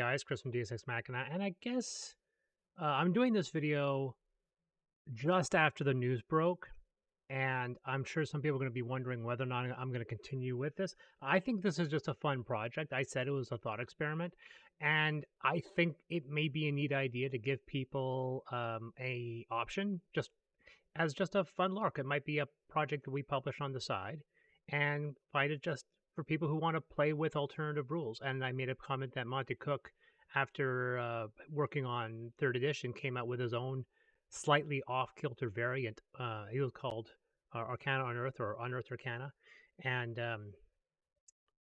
guys, Chris from DSX Machina, and I guess I'm doing this video just after the news broke, and I'm sure some people are going to be wondering whether or not I'm going to continue with this. I think this is just a fun project. I said it was a thought experiment, and I think it may be a neat idea to give people a option just a fun lark. It might be a project that we publish on the side, and find it just for people who want to play with alternative rules. And I made a comment that Monty Cook, after working on third edition, came out with his own slightly off-kilter variant. He was called Arcana Unearthed or Unearthed Arcana, and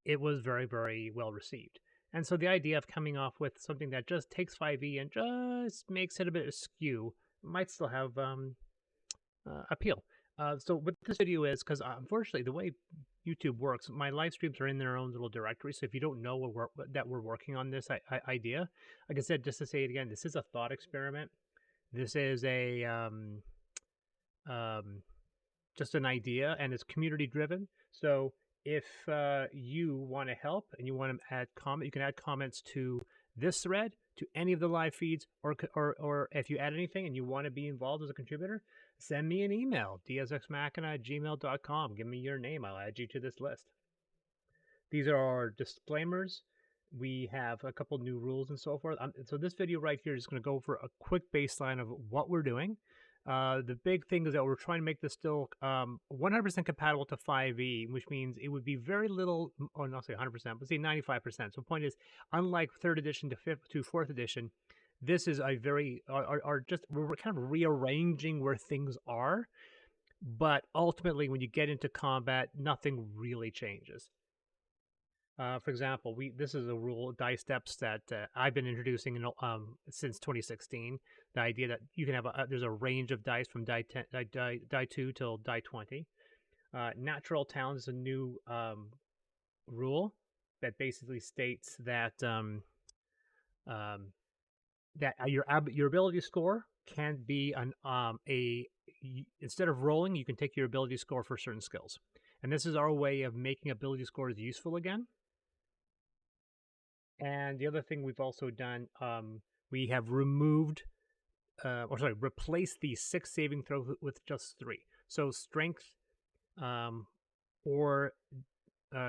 it was very, very well received. And so the idea of coming off with something that just takes 5e and just makes it a bit askew might still have appeal. So what this video is, because unfortunately the way YouTube works, my live streams are in their own little directory. So if you don't know that we're working on this idea, like I said, just to say it again, this is a thought experiment. This is a just an idea, and it's community driven. So if you want to help and you want to add comment, you can add comments to this thread, to any of the live feeds, or if you add anything and you want to be involved as a contributor, send me an email, dsxmachina@gmail.com. Give me your name. I'll add you to this list. These are our disclaimers. We have a couple new rules and so forth. So this video right here is going to go over a quick baseline of what we're doing. The big thing is that we're trying to make this still 100% compatible to 5e, which means it would be very little, or not say 100%, but say 95%. So the point is, unlike 3rd edition to 4th edition, this is a very, we're kind of rearranging where things are, but ultimately when you get into combat, nothing really changes. For example, this is a rule, die steps, that I've been introducing since 2016. The idea that you can have there's a range of dice from die 2 till die 20. Natural talent is a new rule that basically states that your ability score can be instead of rolling, you can take your ability score for certain skills, and this is our way of making ability scores useful again. And the other thing we've also done, we have removed, replaced the 6 saving throws with just 3. So strength or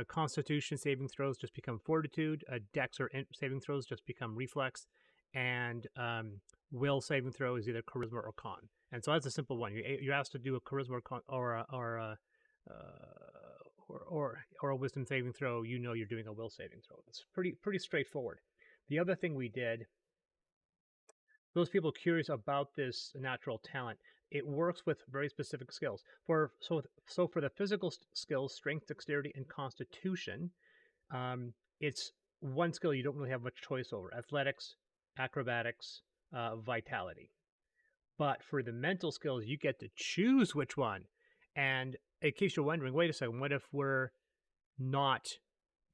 constitution saving throws just become fortitude, dex or saving throws just become reflex, and will saving throw is either charisma or con. And so that's a simple one. You're asked to do a charisma or a wisdom saving throw, you know you're doing a will saving throw. It's pretty straightforward. The other thing we did, those people curious about this natural talent, it works with very specific skills. So for the physical skills, strength, dexterity, and constitution, it's one skill you don't really have much choice over: athletics, acrobatics, vitality. But for the mental skills, you get to choose which one. And in case you're wondering, wait a second, what if we're not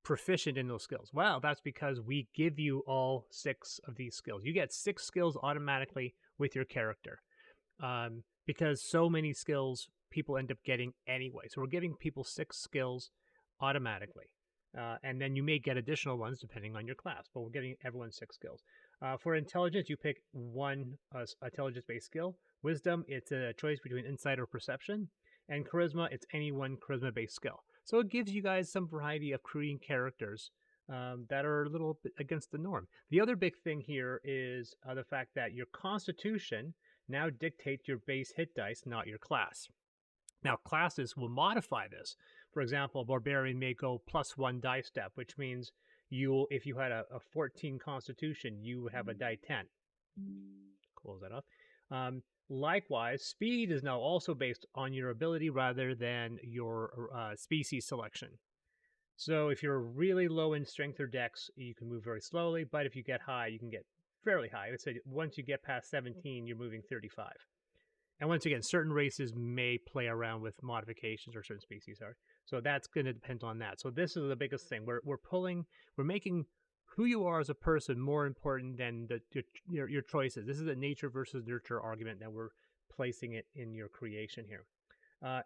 proficient in those skills? Well, that's because we give you all 6 of these skills. You get 6 skills automatically with your character, because so many skills people end up getting anyway. So we're giving people 6 skills automatically, and then you may get additional ones depending on your class, but we're giving everyone 6 skills. For intelligence, you pick one intelligence-based skill. Wisdom, it's a choice between insight or perception. And charisma, it's any one charisma-based skill. So it gives you guys some variety of creating characters that are a little bit against the norm. The other big thing here is the fact that your constitution now dictates your base hit dice, not your class. Now, classes will modify this. For example, a barbarian may go +1 die step, which means if you had a 14 constitution, you would have a die 10. Close that off. Likewise, speed is now also based on your ability rather than your species selection. So if you're really low in strength or dex, you can move very slowly, but if you get high, you can get fairly high. Let's say once you get past 17, you're moving 35. And once again, certain races may play around with modifications, or certain species are. So that's going to depend on that. So this is the biggest thing. We're making who you are as a person more important than your choices. This is a nature versus nurture argument that we're placing it in your creation here.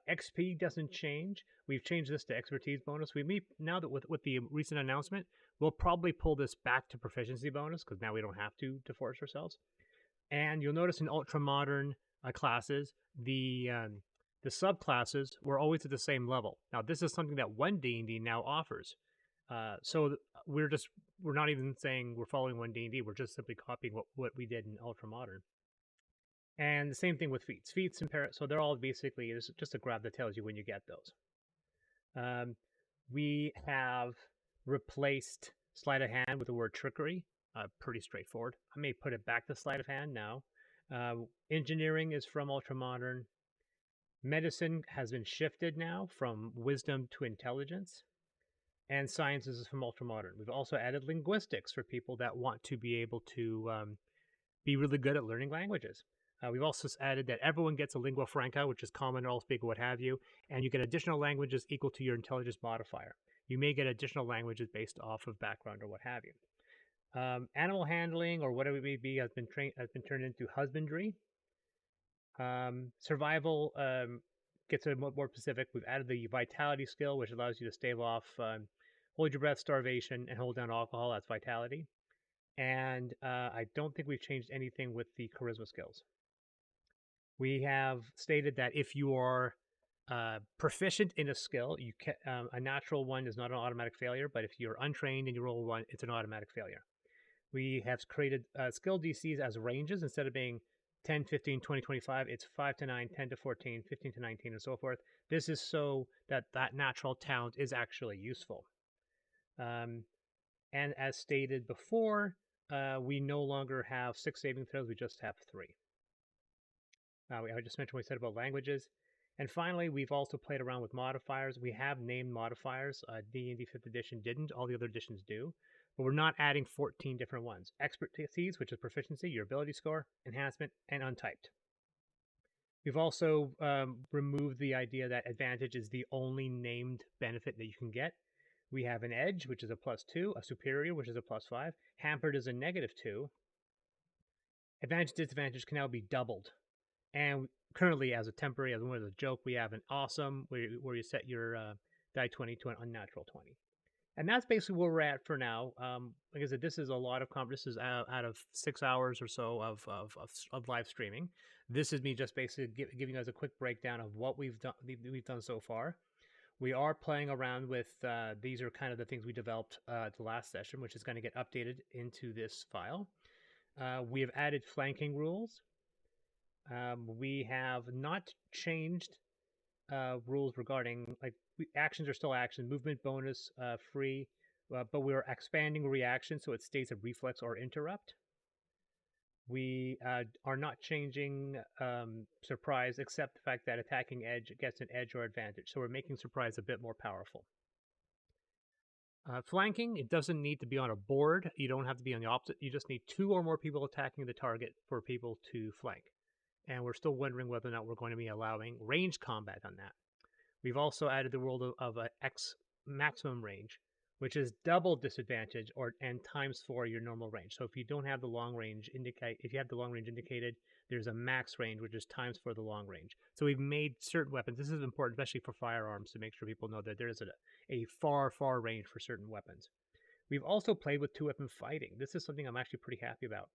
XP doesn't change. We've changed this to expertise bonus. Now that with the recent announcement, We'll probably pull this back to proficiency bonus because now we don't have to force ourselves. And you'll notice in ultra modern classes, the subclasses were always at the same level. Now, this is something that one D&D now offers. So we're not even saying we're following one D&D. We're just simply copying what we did in ultra modern. And the same thing with feats. Feats and so they're all basically just a graph that tells you when you get those. We have replaced sleight of hand with the word trickery. Pretty straightforward. I may put it back to sleight of hand now. Engineering is from ultramodern. Medicine has been shifted now from wisdom to intelligence. And sciences is from ultramodern. We've also added linguistics for people that want to be able to be really good at learning languages. We've also added that everyone gets a lingua franca, which is common, all speak, what have you, and you get additional languages equal to your intelligence modifier. You may get additional languages based off of background or what have you. Animal handling or whatever it may be has been turned into husbandry. Survival gets a more specific. We've added the vitality skill, which allows you to stave off hold your breath, starvation, and hold down alcohol. That's vitality. And I don't think we've changed anything with the charisma skills. We have stated that if you are proficient in a skill, you can, a natural one is not an automatic failure, but if you're untrained and you roll one, it's an automatic failure. We have created skill DCs as ranges instead of being 10, 15, 20, 25. It's 5 to 9, 10 to 14, 15 to 19, and so forth. This is so that that natural talent is actually useful. And as stated before, we no longer have 6 saving throws. We just have 3. I just mentioned what we said about languages. And finally, we've also played around with modifiers. We have named modifiers. D&D 5th edition didn't. All the other editions do. But we're not adding 14 different ones. Expertise, which is proficiency, your ability score, enhancement, and untyped. We've also removed the idea that advantage is the only named benefit that you can get. We have an edge, which is a +2, a superior, which is a +5. Hampered is a -2. Advantage, disadvantage can now be doubled. And currently, as a temporary, as a joke, we have an awesome where you set your die 20 to an unnatural 20. And that's basically where we're at for now. Like I said, this is a lot of this is out of 6 hours or so of live streaming. This is me just basically giving us a quick breakdown of what we've done so far. We are playing around with these are kind of the things we developed the last session, which is going to get updated into this file. We have added flanking rules. We have not changed rules regarding actions are still actions, movement bonus free, but we're expanding reaction so it stays a reflex or interrupt. We are not changing surprise, except the fact that attacking edge gets an edge or advantage. So we're making surprise a bit more powerful. Flanking, it doesn't need to be on a board. You don't have to be on the opposite. You just need 2 or more people attacking the target for people to flank. And we're still wondering whether or not we're going to be allowing range combat on that. We've also added the rule of an X maximum range, which is double disadvantage and ×4 your normal range. So if you don't have the long range if you have the long range indicated, there's a max range, which is ×4 the long range. So we've made certain weapons. This is important, especially for firearms, to make sure people know that there is a far, far range for certain weapons. We've also played with 2-weapon fighting. This is something I'm actually pretty happy about.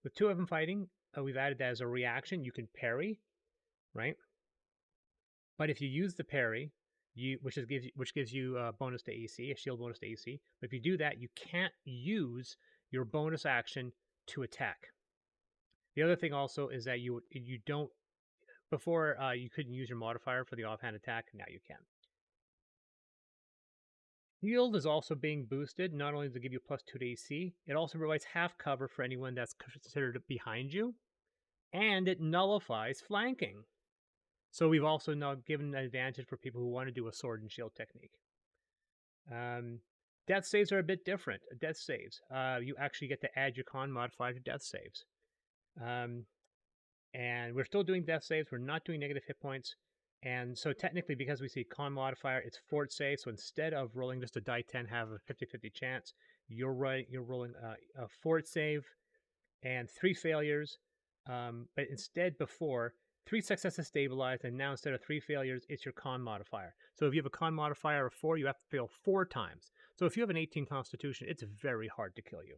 With 2-weapon fighting, we've added that as a reaction. You can parry, right? But if you use the parry, which gives you a bonus to AC, a shield bonus to AC. But if you do that, you can't use your bonus action to attack. The other thing also is that you don't before you couldn't use your modifier for the offhand attack. Now you can. Shield is also being boosted. Not only does it give you +2 to AC, it also provides half cover for anyone that's considered behind you, and it nullifies flanking. So we've also now given an advantage for people who want to do a sword and shield technique. Death saves are a bit different. Death saves, you actually get to add your con modifier to death saves. And we're still doing death saves. We're not doing negative hit points. And so technically, because we see con modifier, it's fort save. So instead of rolling just a die 10, have a 50-50 chance, you're rolling a fort save and 3 failures. But instead, before 3 successes stabilized, and now instead of 3 failures, it's your con modifier. So if you have a con modifier of 4, you have to fail 4 times. So if you have an 18 constitution, it's very hard to kill you.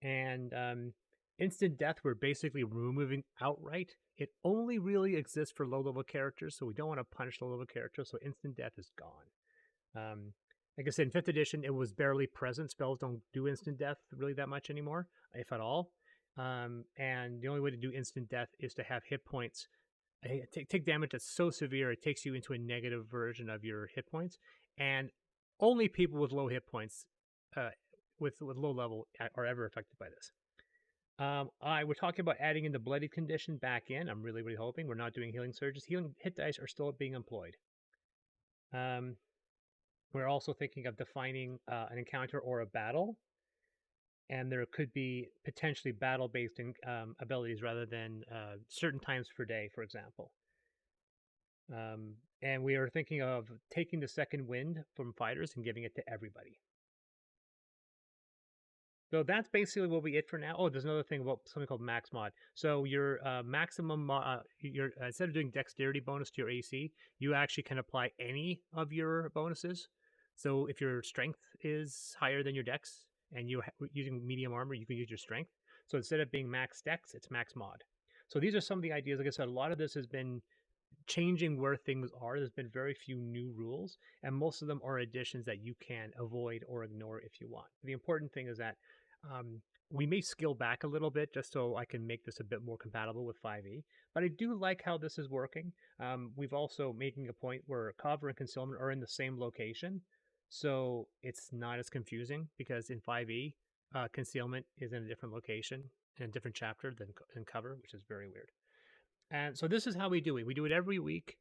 And instant death, we're basically removing outright. It only really exists for low-level characters, so we don't want to punish low-level characters, so instant death is gone. Like I said, in 5th edition, it was barely present. Spells don't do instant death really that much anymore, if at all. And the only way to do instant death is to have hit points. Take damage that's so severe it takes you into a negative version of your hit points. And only people with low hit points, with low level, are ever affected by this. We're talking about adding in the bloodied condition back in. I'm really, really hoping we're not doing healing surges. Healing hit dice are still being employed. We're also thinking of defining an encounter or a battle, and there could be potentially battle-based abilities rather than certain times per day, for example. And we are thinking of taking the second wind from fighters and giving it to everybody. So that's basically what we get for now. Oh, there's another thing about something called max mod. So your maximum, your instead of doing dexterity bonus to your AC, you actually can apply any of your bonuses. So if your strength is higher than your dex and you're using medium armor, you can use your strength. So instead of being max dex, it's max mod. So these are some of the ideas. Like I said, a lot of this has been changing where things are. There's been very few new rules, and most of them are additions that you can avoid or ignore if you want. The important thing is that we may scale back a little bit just so I can make this a bit more compatible with 5e, but I do like how this is working. We've also making a point where cover and concealment are in the same location, so it's not as confusing because in 5e, concealment is in a different location in a different chapter than cover, which is very weird. And so this is how we do it. We do it every week.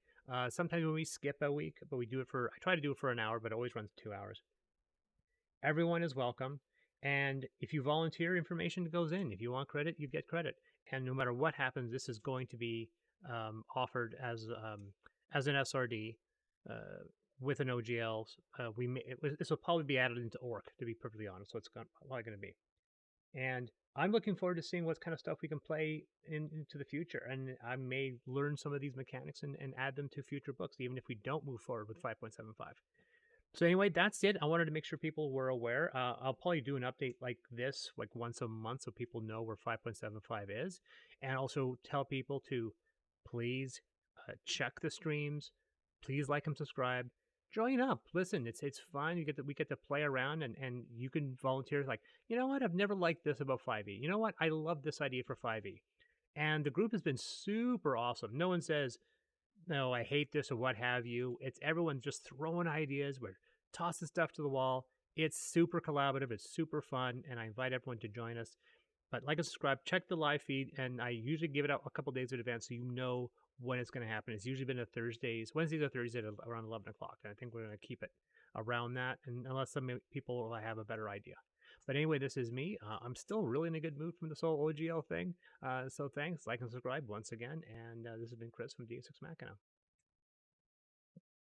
Sometimes we skip a week, but we do it I try to do it for an hour, but it always runs 2 hours. Everyone is welcome. And if you volunteer, information goes in. If you want credit, you get credit. And no matter what happens, this is going to be offered as an SRD with an OGL. This will probably be added into Orc, to be perfectly honest. So it's probably going to be. And I'm looking forward to seeing what kind of stuff we can play into the future. And I may learn some of these mechanics and add them to future books, even if we don't move forward with 5.75. So anyway, that's it. I wanted to make sure people were aware. I'll probably do an update like this, like once a month, so people know where 5.75 is, and also tell people to please check the streams, please like and subscribe, join up. Listen, it's fun. We get to play around, and you can volunteer. Like, you know what? I've never liked this about 5e. You know what? I love this idea for 5e, and the group has been super awesome. No one says, no, I hate this or what have you. It's everyone just throwing ideas. We're tossing stuff to the wall. It's super collaborative. It's super fun, and I invite everyone to join us. But like and subscribe, check the live feed, and I usually give it out a couple days in advance so you know when it's going to happen. It's usually been Wednesdays or Thursdays at around 11 o'clock, and I think we're going to keep it around that, and unless some people will have a better idea. But anyway, this is me. I'm still really in a good mood from this whole OGL thing. So thanks, like and subscribe once again. And this has been Chris from Deus Ex Machina.